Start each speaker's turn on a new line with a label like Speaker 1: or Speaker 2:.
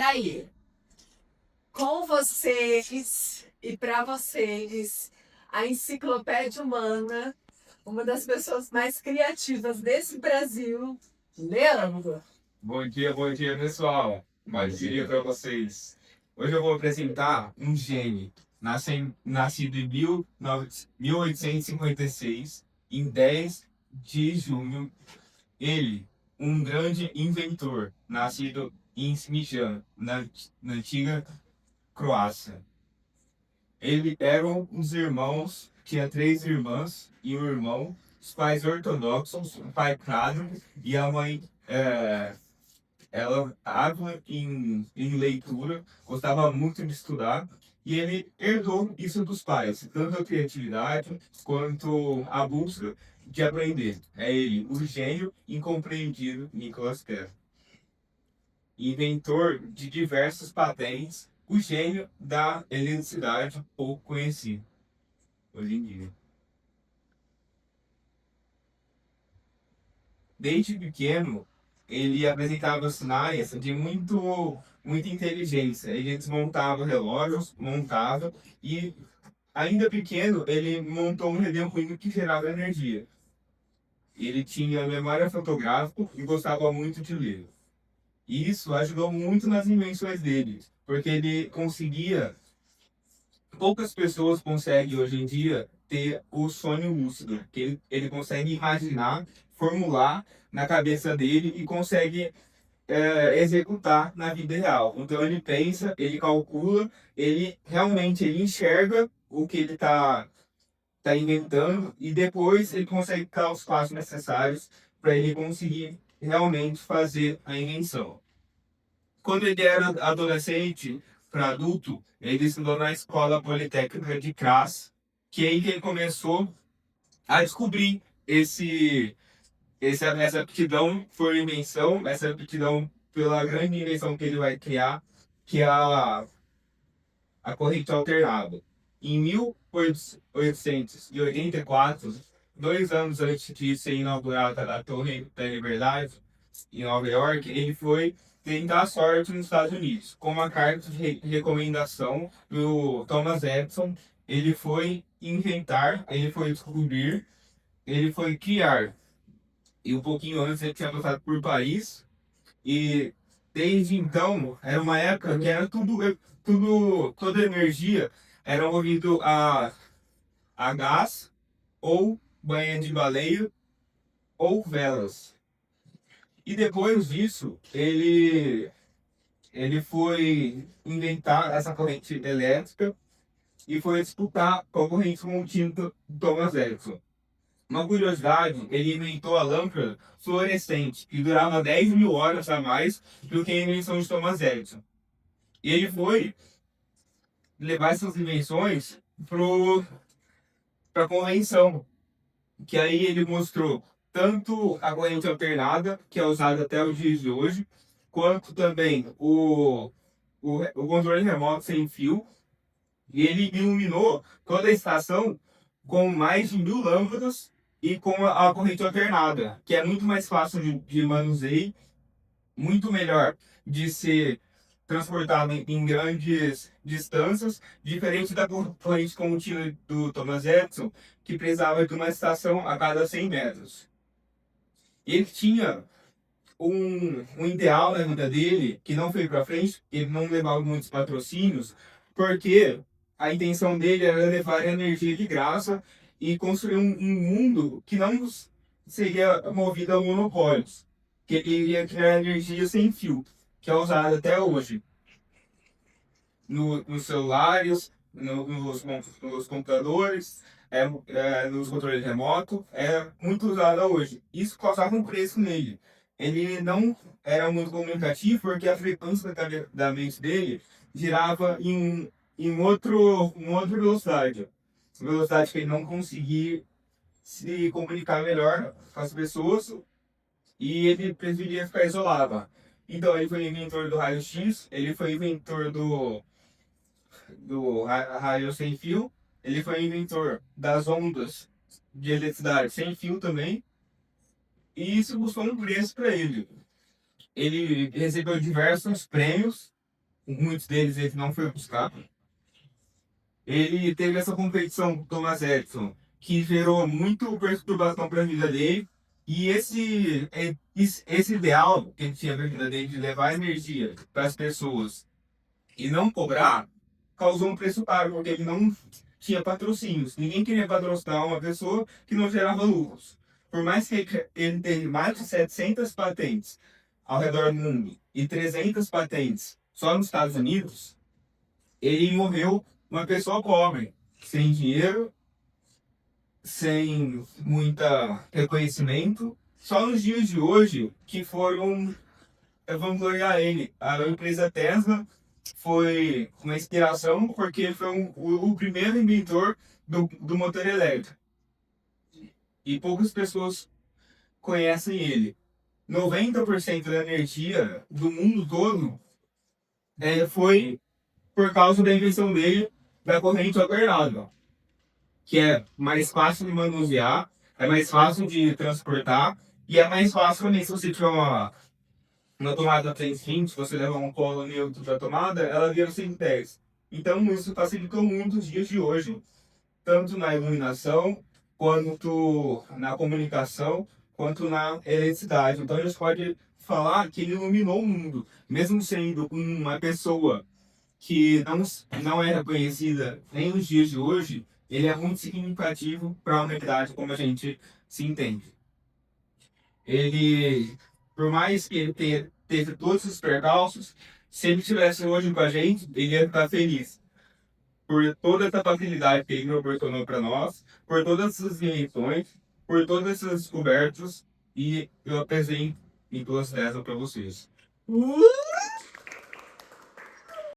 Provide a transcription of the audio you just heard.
Speaker 1: peraí. Com vocês e para vocês, a Enciclopédia Humana, uma das pessoas mais criativas desse Brasil, Leandro.
Speaker 2: Bom dia, pessoal. Bom dia para vocês. Hoje eu vou apresentar um gênio, nascido em 1856, em 10 de junho. Ele, um grande inventor, nascido em Smijan, na antiga Croácia. Ele eram os irmãos, tinha três irmãs e um irmão, os pais ortodoxos, o pai padre e a mãe ela ávida em leitura, gostava muito de estudar, e ele herdou isso dos pais, tanto a criatividade quanto a busca de aprender. É ele, o gênio incompreendido Nicolas Tesla, inventor de diversas patentes, o gênio da eletricidade pouco conhecido hoje em dia. Desde pequeno, ele apresentava sinais de muita inteligência. Ele desmontava relógios, montava, e ainda pequeno, ele montou um redemoinho que gerava energia. Ele tinha memória fotográfica e gostava muito de ler. E isso ajudou muito nas invenções dele, porque ele conseguia. Poucas pessoas conseguem hoje em dia ter o sonho lúcido, que ele consegue imaginar, formular na cabeça dele e consegue executar na vida real. Então ele pensa, ele calcula, ele realmente ele enxerga o que ele tá inventando e depois ele consegue dar os passos necessários para ele conseguir realmente fazer a invenção. Quando ele era adolescente para adulto, ele estudou na Escola Politécnica de Graz, que é aí que ele começou a descobrir essa aptidão por invenção, essa aptidão pela grande invenção que ele vai criar, que é a corrente alternada. Em 1884, 2 anos antes de ser inaugurada a Torre da Liberdade, em Nova York, ele foi tentar a sorte nos Estados Unidos. Com uma carta de recomendação do Thomas Edison, ele foi inventar, ele foi descobrir, ele foi criar. E um pouquinho antes ele tinha passado por Paris. E desde então, era uma época que era toda energia era movido a gás, ou banha de baleia, ou velas. E depois disso, ele foi inventar essa corrente elétrica e foi disputar com a corrente contínua do Thomas Edison. Uma curiosidade, ele inventou a lâmpada fluorescente, que durava 10 mil horas a mais do que a invenção de Thomas Edison. E ele foi levar essas invenções para a convenção, que aí ele mostrou tanto a corrente alternada, que é usada até os dias de hoje, quanto também o controle remoto sem fio, e ele iluminou toda a estação com mais de 1.000 lâmpadas e com a corrente alternada, que é muito mais fácil de manuseio, muito melhor de ser transportado em grandes distâncias, diferente da corrente contínua do Thomas Edison, que precisava de uma estação a cada 100 metros. Ele tinha um ideal na vida dele que não foi para frente, ele não levava muitos patrocínios, porque a intenção dele era levar energia de graça e construir um mundo que não seria movido a monopólios, que ele iria criar energia sem fio, que é usada até hoje nos celulares, nos computadores, nos controles remotos, é muito usada hoje. Isso causava um preço nele. Ele não era muito comunicativo porque a frequência da mente dele girava em outra velocidade. Velocidade que ele não conseguia se comunicar melhor com as pessoas e ele preferia ficar isolado. Então ele foi inventor do raio-x, ele foi inventor do raio sem fio, ele foi inventor das ondas de eletricidade sem fio também, e isso custou um preço para ele. Ele recebeu diversos prêmios muitos deles ele não foi buscar. Ele teve essa competição com o Thomas Edison, que gerou muito perturbação para a vida dele. E esse ideal que ele tinha para a vida dele de levar energia para as pessoas e não cobrar, causou um preço caro, porque ele não tinha patrocínios. Ninguém queria patrocinar uma pessoa que não gerava lucros. Por mais que ele tenha mais de 700 patentes ao redor do mundo e 300 patentes só nos Estados Unidos, ele morreu uma pessoa pobre, sem dinheiro, sem muita reconhecimento. Só nos dias de hoje que foram vangloriar ele. A empresa Tesla foi uma inspiração porque foi o primeiro inventor do motor elétrico. E poucas pessoas conhecem ele. 90% da energia do mundo todo foi por causa da invenção dele da corrente alternada, que é mais fácil de manusear, é mais fácil de transportar e é mais fácil também se você tiver uma tomada 320, se você levar um polo neutro da tomada, ela vira 110. Então isso facilitou muito os dias de hoje, tanto na iluminação, quanto na comunicação, quanto na eletricidade. Então a gente pode falar que ele iluminou o mundo, mesmo sendo uma pessoa que não é reconhecida nem nos dias de hoje, ele é muito significativo para a humanidade como a gente se entende. Ele, por mais que ele teve todos os percalços, se ele estivesse hoje com a gente, ele ia ficar feliz. Por toda essa facilidade que ele proporcionou para nós, por todas essas invenções, por todas essas descobertas, e eu apresento em duas dessas para vocês.